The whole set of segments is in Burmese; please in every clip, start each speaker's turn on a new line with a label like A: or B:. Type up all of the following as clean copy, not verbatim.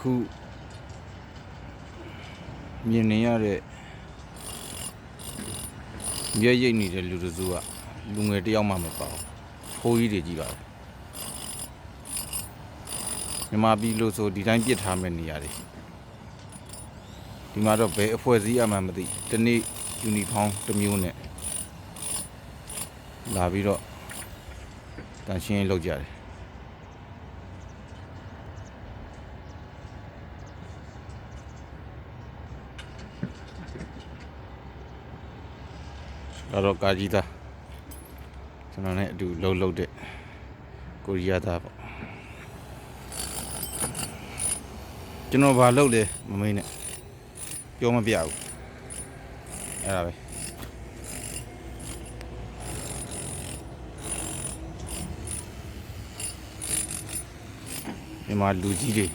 A: ခုမြင်နေရတဲ့မျက်ရိပ်နေတဲ့လူတစုကလူငယ်တယောက်မှမပါဘူးဖိုးကြီးတွေကြီးပါတယ်မြန်မာပြည်လို့ဆိုဒီတိုင်းပြစ်ထားမဲ့နေရာတွေဒီမှာတော့ဘယ်အဖွဲ့အစည်းအမှမသိတနေ့ယူနီဖောင်းတစ်မျိုးနဲ့လာပြီးတော့တန်ရှင်းလုပ်ကြတယ်ဒါတော့ကာကြီးသားကျွန်တော်နဲ့အတူလှုပ်တဲ့ကိုရီးယားသားပေါ့ကျွန်တော်ဘာလုပ်လဲမမေးနဲ့ပြောမပြဘူးအဲ့ဒါပဲမြန်မာလူကြီးတွေ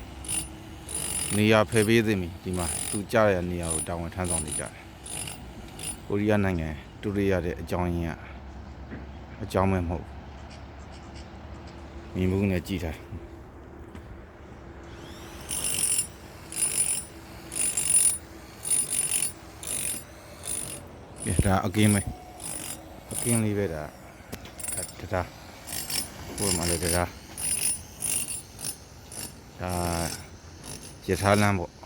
A: နေရာဖယ်ပေးသိမ့်ပြီဒီမှာသူကြားရတဲ့နေရာကိုတာဝန်ထမ်းဆောင်နေကြတယ်ကိုရီးယားနိုင်ငံတူရရတဲ့အကြောင်းရင်းကအကြောင်းမဲ့မဟုတ်မြင်မှုနဲ့ကြည်ထားဒါအကင်းပဲအကင်းလေးပဲဒါတရားဟိုမှာလည်းတရားဒါရထားလမ်းပေါ့